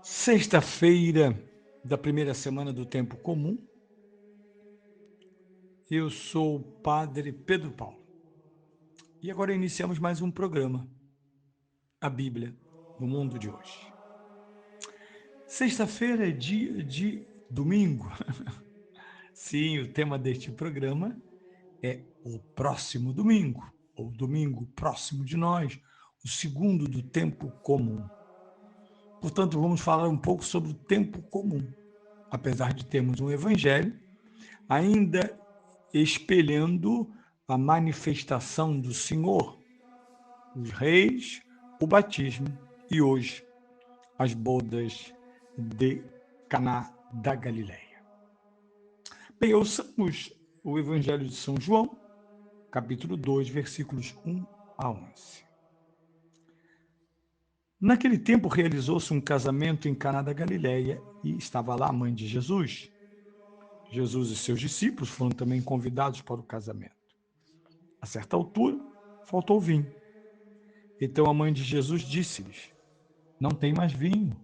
Sexta-feira da primeira semana do Tempo Comum, eu sou o Padre Pedro Paulo. E agora iniciamos mais um programa, a Bíblia no Mundo de hoje. Sexta-feira é dia de domingo. Sim, o tema deste programa é o próximo domingo, ou domingo próximo de nós, o segundo do Tempo Comum. Portanto, vamos falar um pouco sobre o tempo comum. Apesar de termos um evangelho, ainda espelhando a manifestação do Senhor, os reis, o batismo e hoje as bodas de Caná da Galileia. Bem, ouçamos o Evangelho de São João, capítulo 2, versículos 1 a 11. Naquele tempo realizou-se um casamento em Caná da Galileia e estava lá a mãe de Jesus. Jesus e seus discípulos foram também convidados para o casamento. A certa altura, faltou vinho. Então a mãe de Jesus disse-lhes: Não tem mais vinho.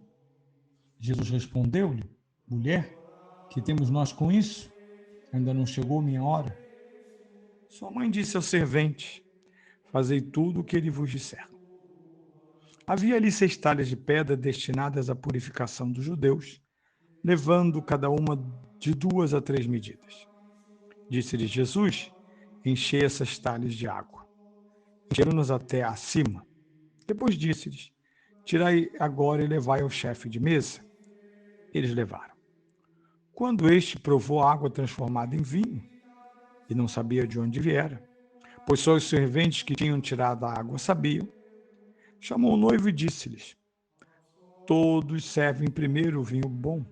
Jesus respondeu-lhe: Mulher, que temos nós com isso? Ainda não chegou minha hora. Sua mãe disse aos serventes: Fazei tudo o que ele vos disser. Havia ali 6 talhas de pedra destinadas à purificação dos judeus, levando cada uma de 2 a 3 medidas. Disse-lhes Jesus: Enchei essas talhas de água. Encheram-nos até acima. Depois disse-lhes: Tirai agora e levai ao chefe de mesa. Eles levaram. Quando este provou a água transformada em vinho, e não sabia de onde viera, pois só os serventes que tinham tirado a água sabiam, chamou o noivo e disse-lhes: Todos servem primeiro o vinho bom,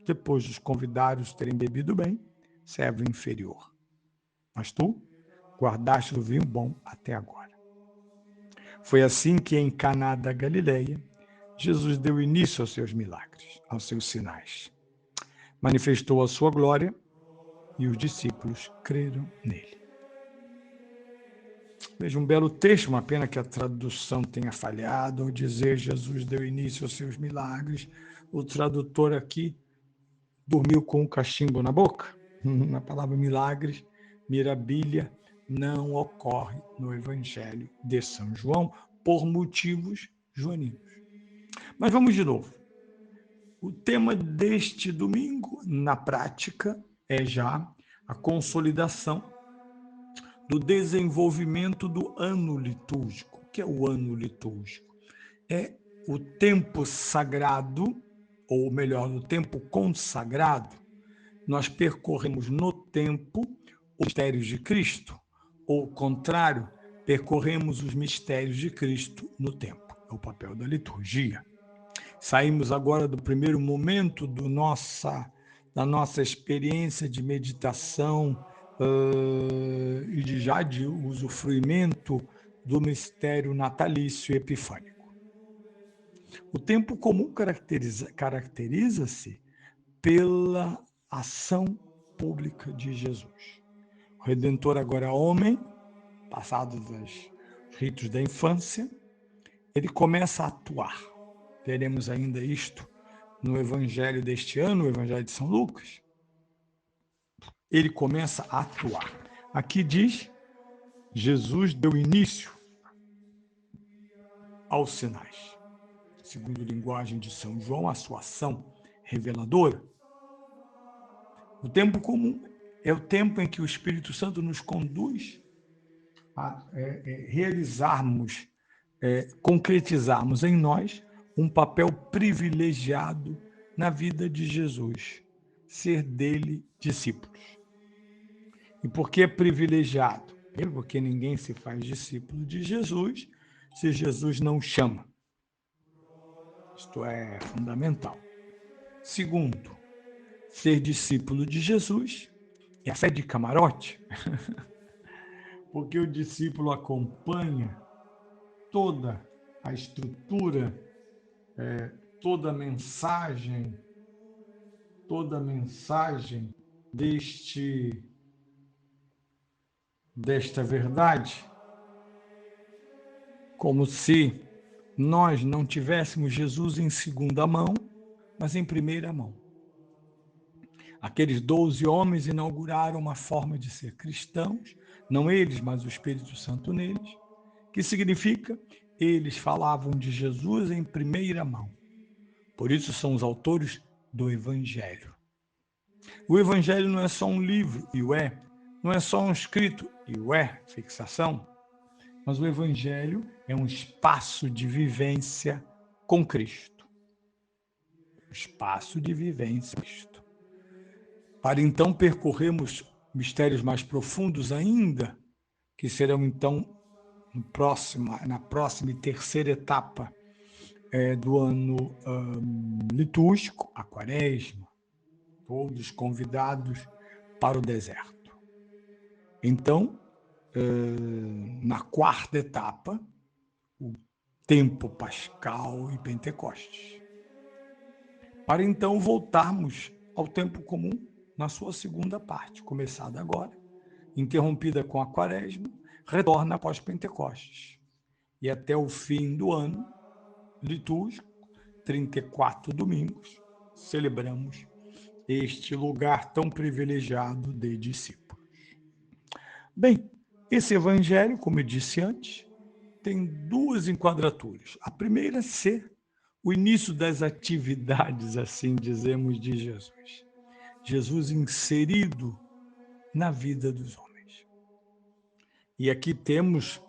depois dos convidados terem bebido bem, serve o inferior. Mas tu guardaste o vinho bom até agora. Foi assim que em Caná da Galileia, Jesus deu início aos seus milagres, aos seus sinais. Manifestou a sua glória e os discípulos creram nele. Veja, um belo texto, uma pena que a tradução tenha falhado ao dizer Jesus deu início aos seus milagres. O tradutor aqui dormiu com o cachimbo na boca. A palavra milagres, mirabilia, não ocorre no Evangelho de São João por motivos joaninos. Mas vamos de novo. O tema deste domingo, na prática, é já a consolidação do desenvolvimento do ano litúrgico. O que é o ano litúrgico? É o tempo sagrado, ou melhor, o tempo consagrado. Nós percorremos no tempo os mistérios de Cristo, ou, ao contrário, percorremos os mistérios de Cristo no tempo. É o papel da liturgia. Saímos agora do primeiro momento da nossa experiência de meditação e de usufruimento do mistério natalício e epifânico. O tempo comum caracteriza-se pela ação pública de Jesus. O Redentor agora é homem, passado dos ritos da infância, ele começa a atuar. Veremos ainda isto no Evangelho deste ano, o Evangelho de São Lucas. Ele começa a atuar. Aqui diz, Jesus deu início aos sinais. Segundo a linguagem de São João, a sua ação reveladora. O tempo comum é o tempo em que o Espírito Santo nos conduz a realizarmos, concretizarmos em nós um papel privilegiado na vida de Jesus, ser dele discípulos. E por que privilegiado? Porque ninguém se faz discípulo de Jesus se Jesus não chama. Isto é fundamental. Segundo, ser discípulo de Jesus é a fé de camarote, porque o discípulo acompanha toda a estrutura, toda a mensagem desta verdade, como se nós não tivéssemos Jesus em segunda mão, mas em primeira mão. Aqueles 12 homens inauguraram uma forma de ser cristãos, não eles, mas o Espírito Santo neles, que significa eles falavam de Jesus em primeira mão. Por isso são os autores do Evangelho. O Evangelho não é só um livro, e o é. Não é só um escrito, e o é, fixação. Mas o Evangelho é um espaço de vivência com Cristo. Espaço de vivência com Cristo. Para então percorrermos mistérios mais profundos ainda, que serão então na próxima e terceira etapa do ano litúrgico, a Quaresma, todos convidados para o deserto. Então, na quarta etapa, o tempo pascal e Pentecostes. Para então voltarmos ao tempo comum na sua segunda parte, começada agora, interrompida com a Quaresma, retorna após Pentecostes. E até o fim do ano litúrgico, 34 domingos, celebramos este lugar tão privilegiado de discípulos. Bem, esse evangelho, como eu disse antes, tem duas enquadraturas. A primeira é ser o início das atividades, assim dizemos, de Jesus. Jesus inserido na vida dos homens. E aqui temos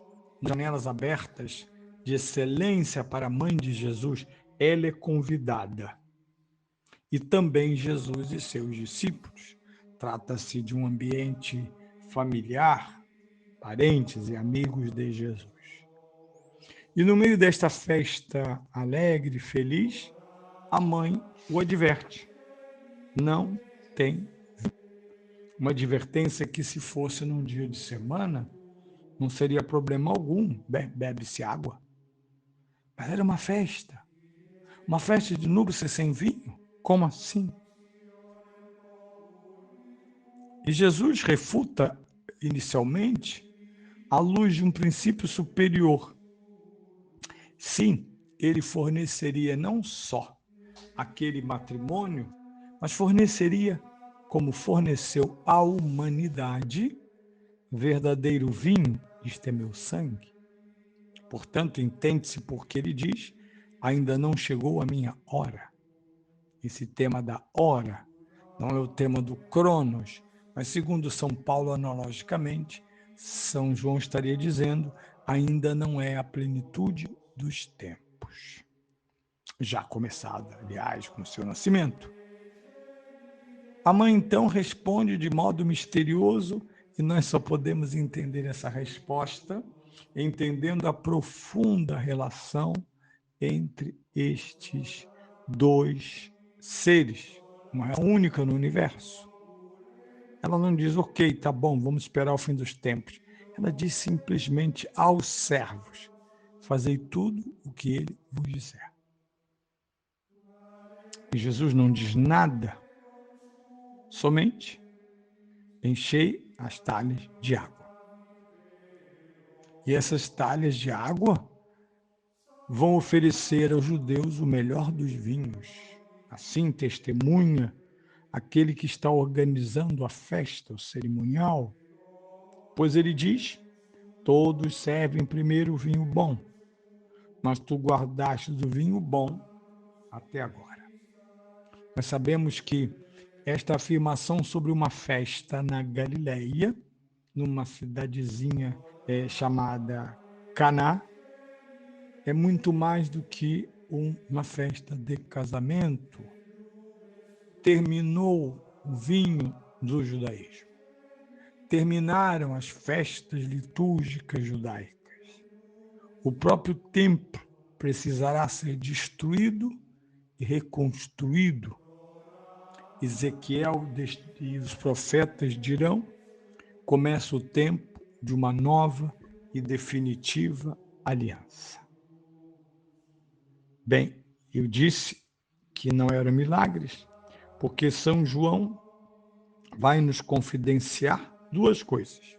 janelas abertas de excelência para a mãe de Jesus. Ela é convidada. E também Jesus e seus discípulos. Trata-se de um ambiente familiar, parentes e amigos de Jesus. E no meio desta festa alegre, feliz, a mãe o adverte. Não tem uma advertência que, se fosse num dia de semana, não seria problema algum, bebe-se água. Mas era uma festa de núpcias sem vinho. Como assim? E Jesus refuta, inicialmente, à luz de um princípio superior. Sim, ele forneceria não só aquele matrimônio, mas forneceria, como forneceu à humanidade, verdadeiro vinho, isto é meu sangue. Portanto, entende-se porque ele diz, ainda não chegou a minha hora. Esse tema da hora não é o tema do Cronos, mas segundo São Paulo, analogicamente, São João estaria dizendo, ainda não é a plenitude dos tempos. Já começada, aliás, com o seu nascimento. A mãe, então, responde de modo misterioso, e nós só podemos entender essa resposta entendendo a profunda relação entre estes dois seres, uma única no universo. Ela não diz, ok, tá bom, vamos esperar o fim dos tempos. Ela diz simplesmente aos servos, fazei tudo o que ele vos disser. E Jesus não diz nada, somente enchei as talhas de água. E essas talhas de água vão oferecer aos judeus o melhor dos vinhos. Assim testemunha aquele que está organizando a festa, o cerimonial, pois ele diz, todos servem primeiro o vinho bom, mas tu guardaste o vinho bom até agora. Nós sabemos que esta afirmação sobre uma festa na Galileia, numa cidadezinha chamada Caná, é muito mais do que uma festa de casamento. Terminou o vinho do judaísmo. Terminaram as festas litúrgicas judaicas. O próprio templo precisará ser destruído e reconstruído. Ezequiel e os profetas dirão: começa o tempo de uma nova e definitiva aliança. Bem, eu disse que não eram milagres, porque São João vai nos confidenciar duas coisas: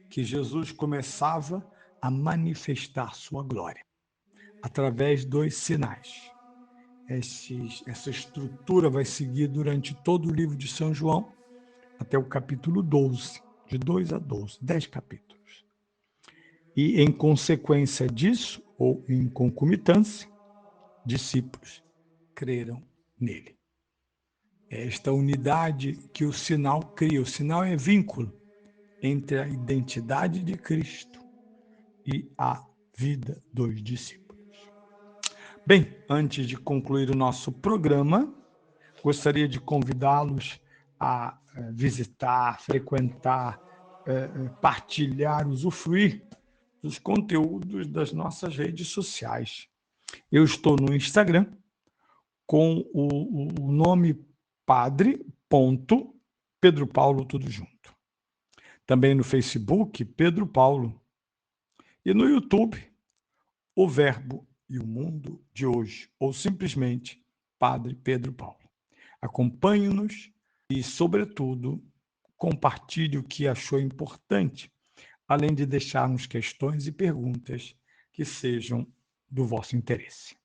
que Jesus começava a manifestar sua glória através dos sinais. Essa estrutura vai seguir durante todo o livro de São João, até o capítulo 12, de 2 a 12, 10 capítulos. E, em consequência disso, ou em concomitância, discípulos creram nele. É esta unidade que o sinal cria. O sinal é vínculo entre a identidade de Cristo e a vida dos discípulos. Bem, antes de concluir o nosso programa, gostaria de convidá-los a visitar, frequentar, partilhar, usufruir dos conteúdos das nossas redes sociais. Eu estou no Instagram com o nome padre.Pedro Paulo, tudo junto. Também no Facebook, Pedro Paulo. E no YouTube, O Verbo e o Mundo de Hoje, ou simplesmente Padre Pedro Paulo. Acompanhe-nos e, sobretudo, compartilhe o que achou importante, além de deixarmos questões e perguntas que sejam do vosso interesse.